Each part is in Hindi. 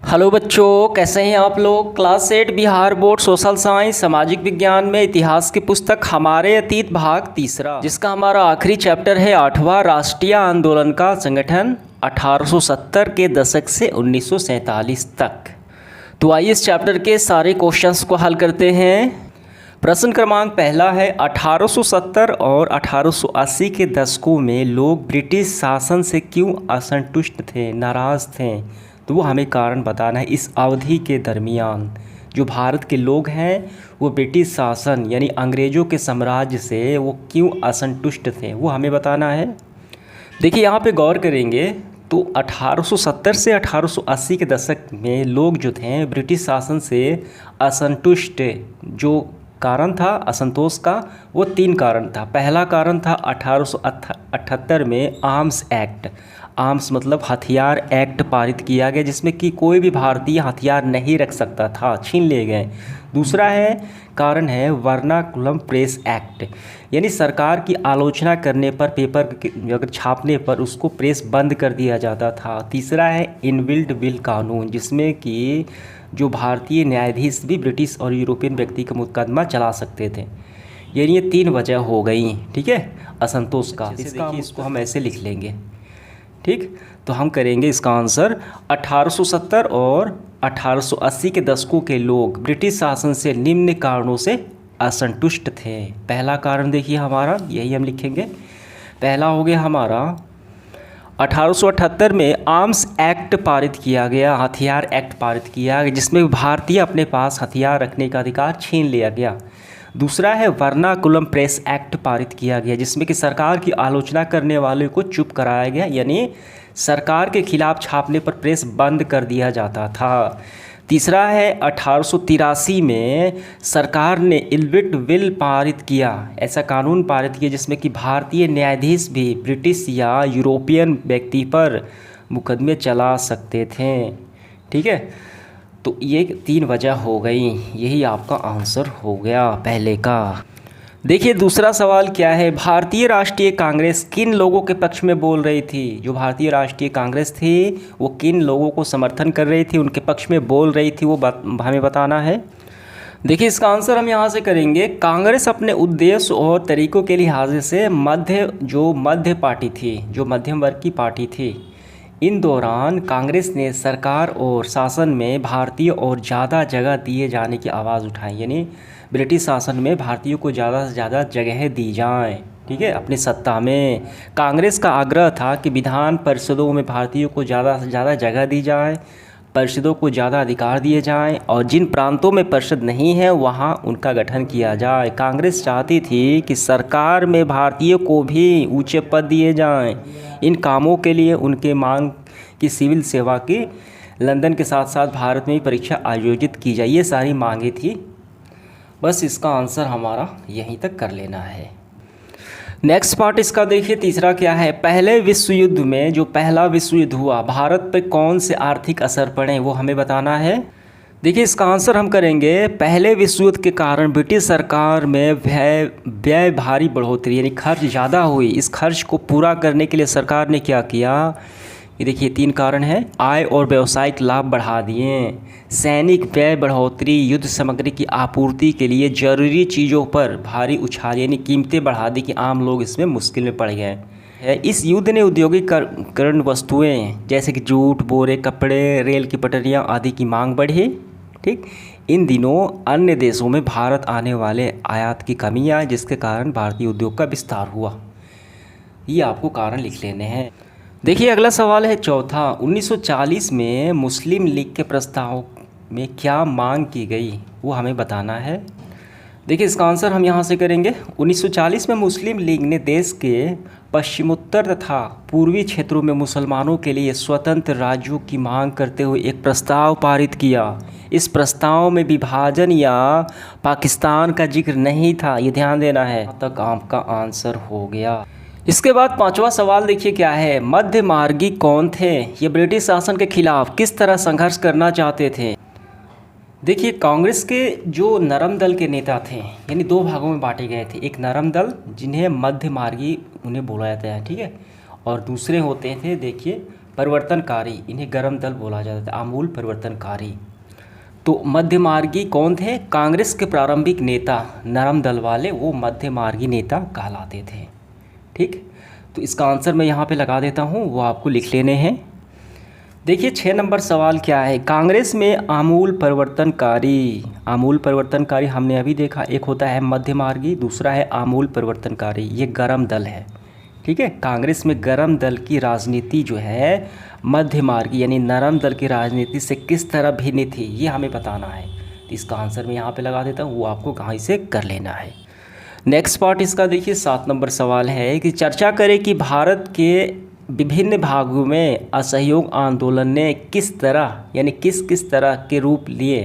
हेलो बच्चों, कैसे हैं आप लोग। Class 8 Bihar board social science सामाजिक विज्ञान में इतिहास की पुस्तक हमारे अतीत भाग तीसरा, जिसका हमारा आखिरी चैप्टर है 8वां राष्ट्रीय आंदोलन का संगठन 1870 के दशक से 1947 तक। तो आइए इस चैप्टर के सारे क्वेश्चंस को हल करते हैं। प्रश्न क्रमांक पहला है 1870 और 1880 के दशकों में लोग ब्रिटिश शासन से क्यों असंतुष्ट थे, नाराज़ थे। तो वो हमें कारण बताना है। इस अवधि के दरमियान जो भारत के लोग हैं वो ब्रिटिश शासन यानी अंग्रेज़ों के साम्राज्य से वो क्यों असंतुष्ट थे, वो हमें बताना है। देखिए यहाँ पे गौर करेंगे तो 1870 से 1880 के दशक में लोग जो थे ब्रिटिश शासन से असंतुष्ट, जो कारण था असंतोष का वो 3 कारण था। पहला कारण था 1878 में आर्म्स एक्ट। आर्म्स मतलब हथियार एक्ट पारित किया गया, जिसमें कि कोई भी भारतीय हथियार नहीं रख सकता था, छीन ले गए। दूसरा कारण है वर्नाकुलम प्रेस एक्ट, यानी सरकार की आलोचना करने पर पेपर अगर छापने पर उसको प्रेस बंद कर दिया जाता था। तीसरा है इनबिल्ट विल कानून, जिसमें कि जो भारतीय न्यायाधीश भी ब्रिटिश और यूरोपियन व्यक्ति का मुकदमा चला सकते थे। यानी ये 3 वजह हो गई, ठीक है, असंतोष का। इसको हम ऐसे लिख लेंगे, ठीक। तो हम करेंगे इसका आंसर 1870 और 1880 के दशकों के लोग ब्रिटिश शासन से निम्न कारणों से असंतुष्ट थे। पहला कारण देखिए हमारा, यही हम लिखेंगे। पहला हो गया हमारा 1878 में आर्म्स एक्ट पारित किया गया, हथियार एक्ट पारित किया गया, जिसमें भारतीय अपने पास हथियार रखने का अधिकार छीन लिया गया। दूसरा है वर्नाकुलम प्रेस एक्ट पारित किया गया, जिसमें कि सरकार की आलोचना करने वाले को चुप कराया गया, यानी सरकार के खिलाफ छापने पर प्रेस बंद कर दिया जाता था। तीसरा है 1883 में सरकार ने इनबिल्ट विल पारित किया, ऐसा कानून पारित किया जिसमें कि भारतीय न्यायाधीश भी ब्रिटिश या यूरोपियन व्यक्ति पर मुकदमे चला सकते थे, ठीक है। तो ये 3 वजह हो गई, यही आपका आंसर हो गया पहले का। देखिए दूसरा सवाल क्या है, भारतीय राष्ट्रीय कांग्रेस किन लोगों के पक्ष में बोल रही थी। जो भारतीय राष्ट्रीय कांग्रेस थी वो किन लोगों को समर्थन कर रही थी, उनके पक्ष में बोल रही थी, वो हमें बताना है। देखिए इसका आंसर हम यहाँ से करेंगे। कांग्रेस अपने उद्देश्य और तरीक़ों के लिहाज से मध्य पार्टी थी, जो मध्यम वर्ग की पार्टी थी। इन दौरान कांग्रेस ने सरकार और शासन में भारतीय और ज़्यादा जगह दिए जाने की आवाज़ उठाई, यानी ब्रिटिश शासन में भारतीयों को ज़्यादा से ज़्यादा जगह दी जाएं, ठीक है, अपनी सत्ता में। कांग्रेस का आग्रह था कि विधान परिषदों में भारतीयों को ज़्यादा से ज़्यादा जगह दी जाए, परिषदों को ज़्यादा अधिकार दिए जाएं, और जिन प्रांतों में परिषद नहीं है वहाँ उनका गठन किया जाए। कांग्रेस चाहती थी कि सरकार में भारतीयों को भी ऊंचे पद दिए जाएं। इन कामों के लिए उनके मांग की सिविल सेवा की लंदन के साथ साथ भारत में भी परीक्षा आयोजित की जाए, ये सारी मांगे थी। बस इसका आंसर हमारा यहीं तक कर लेना है। नेक्स्ट पार्ट इसका देखिए तीसरा क्या है, पहले विश्व युद्ध में जो पहला विश्व युद्ध हुआ भारत पर कौन से आर्थिक असर पड़े, वो हमें बताना है। देखिए इसका आंसर हम करेंगे पहले विश्व युद्ध के कारण ब्रिटिश सरकार में व्यय भारी बढ़ोतरी, यानी खर्च ज़्यादा हुई। इस खर्च को पूरा करने के लिए सरकार ने क्या किया, ये देखिए 3 कारण हैं। आय और व्यावसायिक लाभ बढ़ा दिए, सैनिक व्यय बढ़ोतरी, युद्ध सामग्री की आपूर्ति के लिए जरूरी चीज़ों पर भारी उछाल, यानी कीमतें बढ़ा दी कि आम लोग इसमें मुश्किल में पड़ गए हैं। इस युद्ध ने औद्योगिकरण वस्तुएं जैसे कि जूट, बोरे, कपड़े, रेल की पटरियां आदि की मांग बढ़ी, ठीक। इन दिनों अन्य देशों में भारत आने वाले आयात की कमी आई, जिसके कारण भारतीय उद्योग का विस्तार हुआ। ये आपको कारण लिख लेने हैं। देखिए अगला सवाल है चौथा, 1940 में मुस्लिम लीग के प्रस्ताव में क्या मांग की गई, वो हमें बताना है। देखिए इसका आंसर हम यहाँ से करेंगे। 1940 में मुस्लिम लीग ने देश के पश्चिमोत्तर तथा पूर्वी क्षेत्रों में मुसलमानों के लिए स्वतंत्र राज्यों की मांग करते हुए एक प्रस्ताव पारित किया। इस प्रस्ताव में विभाजन या पाकिस्तान का जिक्र नहीं था, ये ध्यान देना है। अब तक आपका आंसर हो गया। इसके बाद 5वां सवाल देखिए क्या है, मध्य मार्गी कौन थे, ये ब्रिटिश शासन के खिलाफ किस तरह संघर्ष करना चाहते थे। देखिए कांग्रेस के जो नरम दल के नेता थे, यानी 2 भागों में बांटे गए थे। एक नरम दल जिन्हें मध्य मार्गी उन्हें बोला जाता है, ठीक है, और दूसरे होते थे देखिए परिवर्तनकारी, इन्हें गर्म दल बोला जाता था, आमूल परिवर्तनकारी। तो मध्यमार्गी कौन थे? कांग्रेस के प्रारंभिक नेता नरम दल वाले, वो मध्यमार्गी नेता कहलाते थे। ठीक, तो इसका आंसर मैं यहाँ पे लगा देता हूँ, वो आपको लिख लेने हैं। देखिए 6 नंबर सवाल क्या है? कांग्रेस में आमूल परिवर्तनकारी, आमूल परिवर्तनकारी हमने अभी देखा, एक होता है मध्यमार्गी, दूसरा है आमूल परिवर्तनकारी, ये गर्म दल है। ठीक है, कांग्रेस में गर्म दल की राजनीति जो है मध्यमार्गी यानी नरम दल की राजनीति से किस तरह भिन्न थी, ये हमें बताना है। तो इसका आंसर मैं यहाँ पे लगा देता हूँ, वो आपको कहाँ से कर लेना है। नेक्स्ट पार्ट इसका देखिए 7 नंबर सवाल है कि चर्चा करें कि भारत के विभिन्न भागों में असहयोग आंदोलन ने किस तरह यानी किस किस तरह के रूप लिए।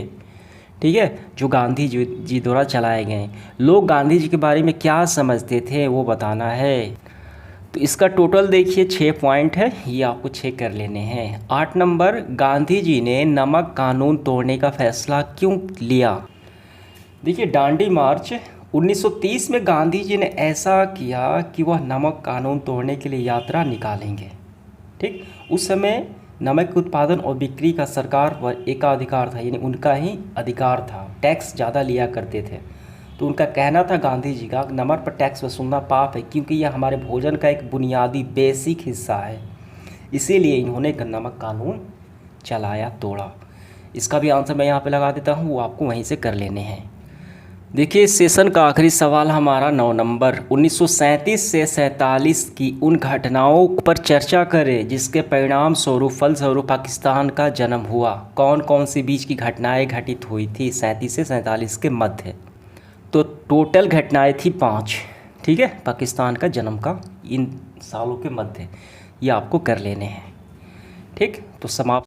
ठीक है, जो गांधी जी द्वारा चलाए गए। लोग गांधी जी के बारे में क्या समझते थे वो बताना है। तो इसका टोटल देखिए 6 पॉइंट है, ये आपको 6 कर लेने हैं। 8 नंबर, गांधी जी ने नमक कानून तोड़ने का फैसला क्यों लिया? देखिए दांडी मार्च 1930 में गांधी जी ने ऐसा किया कि वह नमक कानून तोड़ने के लिए यात्रा निकालेंगे। ठीक, उस समय नमक के उत्पादन और बिक्री का सरकार पर एकाधिकार था, यानी उनका ही अधिकार था, टैक्स ज़्यादा लिया करते थे। तो उनका कहना था गांधी जी का, नमक पर टैक्स वसूलना पाप है क्योंकि यह हमारे भोजन का एक बुनियादी बेसिक हिस्सा है, इसीलिए इन्होंने नमक कानून चलाया, तोड़ा। इसका भी आंसर मैं यहाँ पे लगा देता हूँ, वो आपको वहीं से कर लेने हैं। देखिए इस सेशन का आखिरी सवाल हमारा 9 नंबर, 1937 से 47 की उन घटनाओं पर चर्चा करें जिसके परिणाम स्वरूप फलस्वरूप पाकिस्तान का जन्म हुआ। कौन कौन सी बीच की घटनाएं घटित हुई थी 37 से 47 के मध्य? तो टोटल घटनाएं थी 5। ठीक है, पाकिस्तान का जन्म का इन सालों के मध्य, ये आपको कर लेने हैं। ठीक, तो समाप्त।